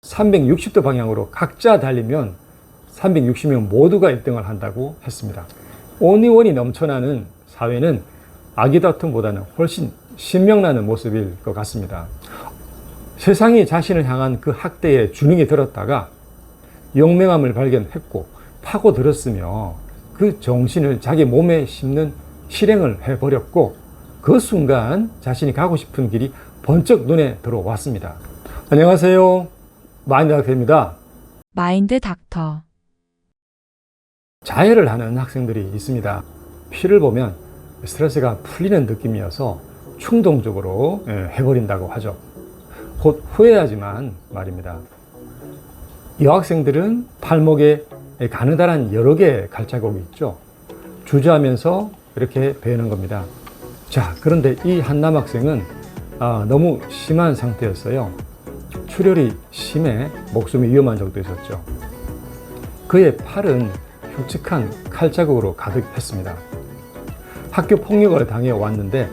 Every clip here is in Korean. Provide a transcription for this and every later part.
360도 방향으로 각자 달리면 360명 모두가 1등을 한다고 했습니다. 온리원이 넘쳐나는 사회는 아기 다툼보다는 훨씬 신명나는 모습일 것 같습니다. 세상이 자신을 향한 그 학대에 주눅이 들었다가 용맹함을 발견했고 파고들었으며 그 정신을 자기 몸에 심는 실행을 해버렸고 그 순간 자신이 가고 싶은 길이 번쩍 눈에 들어왔습니다. 안녕하세요. 마인드 닥터입니다. 마인드 닥터. 자해를 하는 학생들이 있습니다. 피를 보면 스트레스가 풀리는 느낌이어서 충동적으로 해버린다고 하죠. 곧 후회하지만 말입니다. 이 학생들은 팔목에 가느다란 여러 개의 갈자국이 있죠. 주저하면서 이렇게 베는 겁니다. 자, 그런데 이 한 남학생은 너무 심한 상태였어요. 출혈이 심해 목숨이 위험한 적도 있었죠. 그의 팔은 흉측한 칼자국으로 가득했습니다. 학교 폭력을 당해왔는데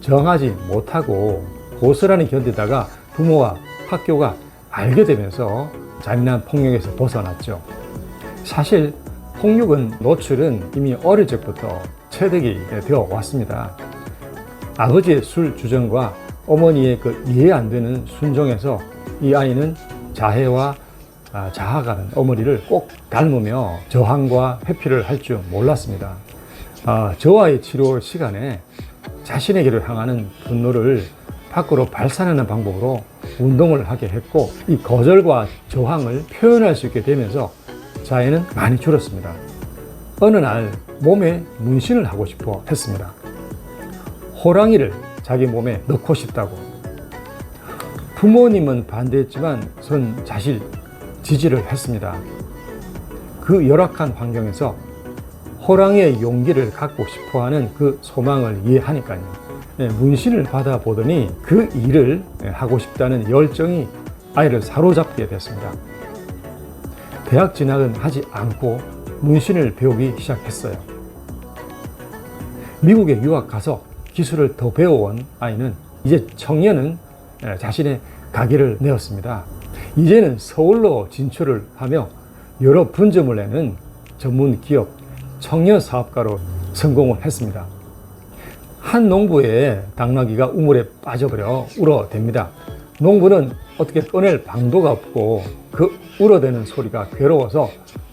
정하지 못하고 고스란히 견디다가 부모와 학교가 알게 되면서 잔인한 폭력에서 벗어났죠. 사실 폭력은 노출은 이미 어릴 적부터 체득이 되어 왔습니다. 아버지의 술 주정과 어머니의 그 이해 안 되는 순종에서 이 아이는 자해와 자학하는 어머니를 꼭 닮으며 저항과 회피를 할 줄 몰랐습니다. 저와의 치료 시간에 자신에게로 향하는 분노를 밖으로 발산하는 방법으로 운동을 하게 했고 이 거절과 저항을 표현할 수 있게 되면서 자해는 많이 줄었습니다. 어느 날 몸에 문신을 하고 싶어 했습니다. 호랑이를 자기 몸에 넣고 싶다고. 부모님은 반대했지만 전 사실 지지를 했습니다. 그 열악한 환경에서 호랑이의 용기를 갖고 싶어하는 그 소망을 이해하니까요. 문신을 받아보더니 그 일을 하고 싶다는 열정이 아이를 사로잡게 됐습니다. 대학 진학은 하지 않고 문신을 배우기 시작했어요. 미국에 유학 가서 기술을 더 배워온 아이는 이제 청년은 자신의 가게를 내었습니다. 이제는 서울로 진출을 하며 여러 분점을 내는 전문 기업 청년 사업가로 성공을 했습니다. 한 농부의 당나귀가 우물에 빠져버려 울어댑니다. 농부는 어떻게 꺼낼 방도가 없고 그 울어대는 소리가 괴로워서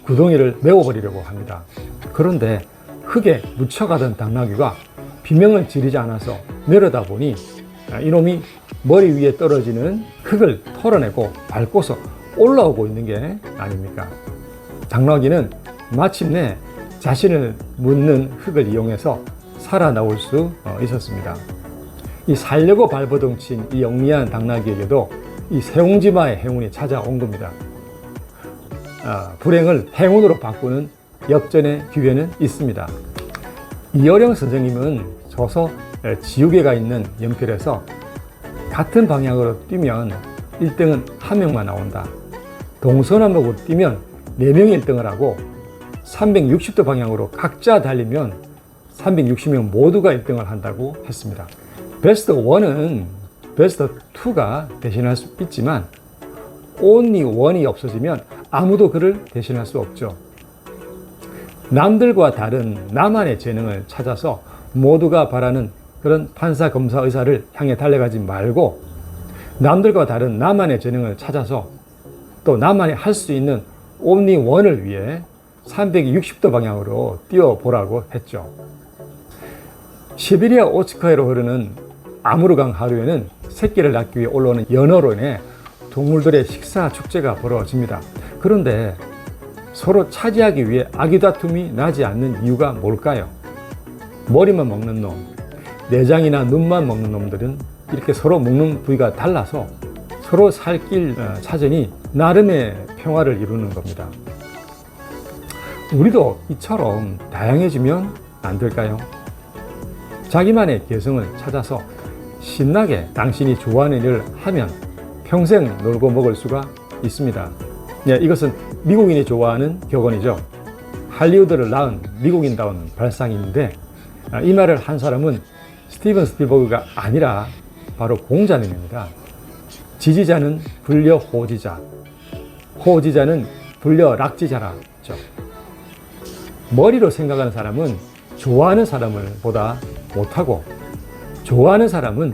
구덩이를 메워버리려고 합니다. 그런데 흙에 묻혀가던 당나귀가 비명을 지르지 않아서 내려다 보니 이놈이 머리 위에 떨어지는 흙을 털어내고 밟고서 올라오고 있는 게 아닙니까? 당나귀는 마침내 자신을 묻는 흙을 이용해서 살아나올 수 있었습니다. 이 살려고 발버둥친 이 영리한 당나귀에게도 이 세옹지마의 행운이 찾아온 겁니다. 불행을 행운으로 바꾸는 역전의 기회는 있습니다. 이어령 선생님은 저서 지우개가 있는 연필에서 같은 방향으로 뛰면 1등은 한 명만 나온다. 동서남북으로 뛰면 4명이 1등을 하고 360도 방향으로 각자 달리면 360명 모두가 1등을 한다고 했습니다. 베스트 1은 베스트 2가 대신할 수 있지만 only 1이 없어지면 아무도 그를 대신할 수 없죠. 남들과 다른 나만의 재능을 찾아서 모두가 바라는 그런 판사, 검사, 의사를 향해 달려가지 말고 남들과 다른 나만의 재능을 찾아서 또 나만이 할 수 있는 only 1을 위해 360도 방향으로 뛰어보라고 했죠. 시베리아 오츠카해로 흐르는 아무르강 하류에는 새끼를 낳기 위해 올라오는 연어로 인해 동물들의 식사 축제가 벌어집니다. 그런데 서로 차지하기 위해 아기다툼이 나지 않는 이유가 뭘까요? 머리만 먹는 놈, 내장이나 눈만 먹는 놈들은 이렇게 서로 먹는 부위가 달라서 서로 살 길 찾으니 나름의 평화를 이루는 겁니다. 우리도 이처럼 다양해지면 안 될까요? 자기만의 개성을 찾아서 신나게 당신이 좋아하는 일을 하면 평생 놀고 먹을 수가 있습니다. 이것은 미국인이 좋아하는 격언이죠. 할리우드를 낳은 미국인다운 발상인데 이 말을 한 사람은 스티븐 스필버그가 아니라 바로 공자님입니다. 지지자는 불려호지자, 호지자는 불려 락지자라죠. 머리로 생각하는 사람은 좋아하는 사람을 보다 못하고, 좋아하는 사람은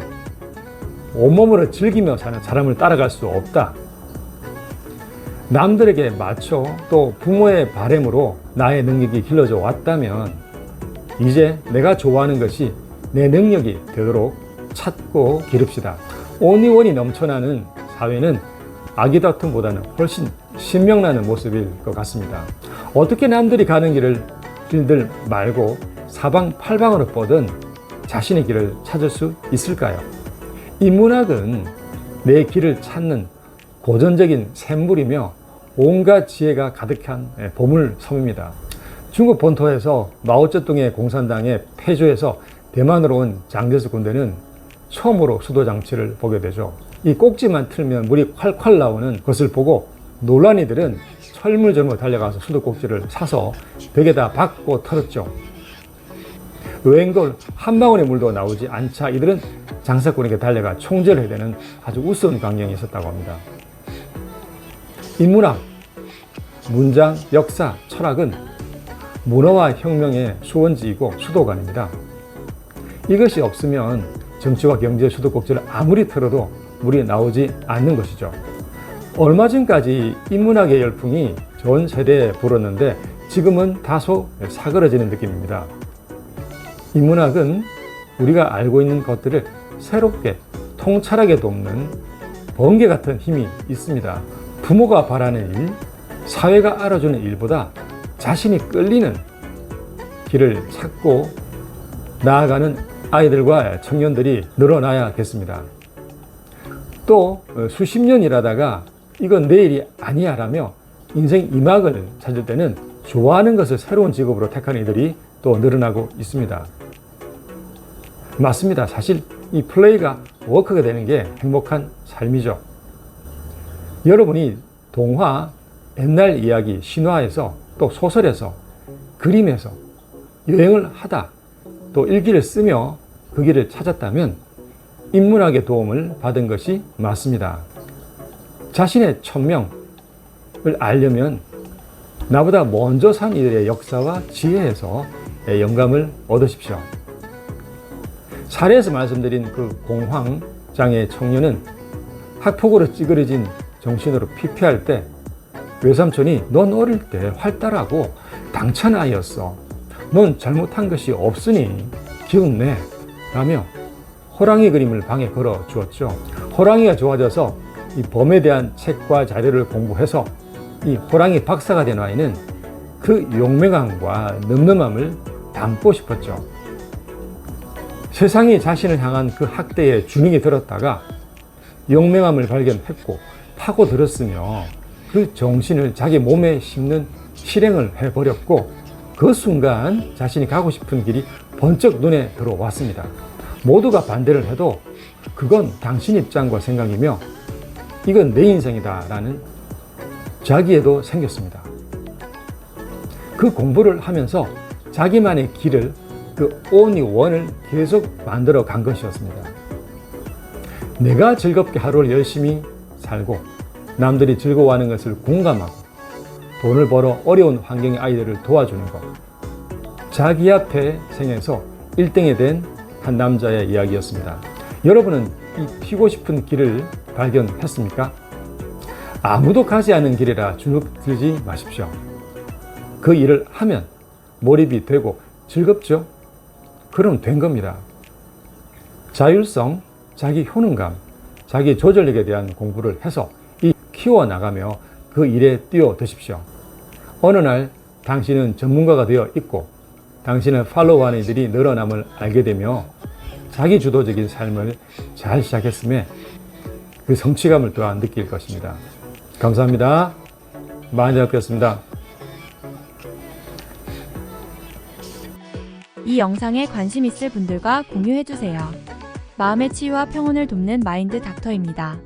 온몸으로 즐기며 사는 사람을 따라갈 수 없다. 남들에게 맞춰 또 부모의 바램으로 나의 능력이 길러져 왔다면 이제 내가 좋아하는 것이 내 능력이 되도록 찾고 기릅시다. 온리원이 넘쳐나는 사회는 아기다툼보다는 훨씬 신명나는 모습일 것 같습니다. 어떻게 남들이 가는 길들 말고 사방팔방으로 뻗은 자신의 길을 찾을 수 있을까요? 인문학은 내 길을 찾는 고전적인 샘물이며 온갖 지혜가 가득한 보물섬입니다. 중국 본토에서 마오쩌둥의 공산당에 패조해서 대만으로 온 장제스 군대는 처음으로 수도 장치를 보게 되죠. 이 꼭지만 틀면 물이 콸콸 나오는 것을 보고 놀란 이들은 철물점으로 달려가서 수도 꼭지를 사서 벽에다 박고 털었죠. 웬걸 한 방울의 물도 나오지 않자 이들은 장사꾼에게 달려가 총절을 해야 되는 아주 우스운 광경이 있었다고 합니다. 인문학, 문장, 역사, 철학은 문화와 혁명의 수원지이고 수도관입니다. 이것이 없으면 정치와 경제 수도꼭지를 아무리 틀어도 물이 나오지 않는 것이죠. 얼마 전까지 인문학의 열풍이 전 세대에 불었는데 지금은 다소 사그러지는 느낌입니다. 인문학은 우리가 알고 있는 것들을 새롭게 통찰하게 돕는 번개 같은 힘이 있습니다. 부모가 바라는 일, 사회가 알아주는 일보다 자신이 끌리는 길을 찾고 나아가는 아이들과 청년들이 늘어나야겠습니다. 또 수십 년 일하다가 이건 내 일이 아니야 라며 인생 2막을 찾을 때는 좋아하는 것을 새로운 직업으로 택하는 이들이 또 늘어나고 있습니다. 맞습니다. 사실 이 플레이가 워크가 되는 게 행복한 삶이죠. 여러분이 동화, 옛날 이야기, 신화에서 또 소설에서, 그림에서 여행을 하다 또 일기를 쓰며 그 길을 찾았다면 인문학의 도움을 받은 것이 맞습니다. 자신의 천명을 알려면 나보다 먼저 산 이들의 역사와 지혜에서 영감을 얻으십시오. 사례에서 말씀드린 그 공황장애 청년은 학폭으로 찌그러진 정신으로 피폐할 때 외삼촌이 넌 어릴 때 활달하고 당찬 아이였어. 넌 잘못한 것이 없으니 기운내 라며 호랑이 그림을 방에 걸어 주었죠. 호랑이가 좋아져서 이 범에 대한 책과 자료를 공부해서 이 호랑이 박사가 된 아이는 그 용맹함과 늠름함을 담고 싶었죠. 세상이 자신을 향한 그 학대에 주눅이 들었다가 용맹함을 발견했고 파고들었으며 그 정신을 자기 몸에 심는 실행을 해버렸고 그 순간 자신이 가고 싶은 길이 번쩍 눈에 들어왔습니다. 모두가 반대를 해도 그건 당신 입장과 생각이며 이건 내 인생이다 라는 자기애도 생겼습니다. 그 공부를 하면서 자기만의 길을 그 only one을 계속 만들어 간 것이었습니다. 내가 즐겁게 하루를 열심히 살고 남들이 즐거워하는 것을 공감하고 돈을 벌어 어려운 환경의 아이들을 도와주는 것. 자기 앞에 생에서 1등이 된 한 남자의 이야기였습니다. 여러분은 이 튀고 싶은 길을 발견했습니까? 아무도 가지 않은 길이라 주눅 들지 마십시오. 그 일을 하면 몰입이 되고 즐겁죠? 그럼 된 겁니다. 자율성, 자기 효능감, 자기 조절력에 대한 공부를 해서 키워나가며 그 일에 뛰어드십시오. 어느 날 당신은 전문가가 되어 있고 당신은 팔로우하는 이들이 늘어남을 알게 되며 자기 주도적인 삶을 잘 시작했음에 그 성취감을 또한 느낄 것입니다. 감사합니다. 많이 잘 배웠습니다. 이 영상에 관심 있을 분들과 공유해주세요. 마음의 치유와 평온을 돕는 마인드 닥터입니다.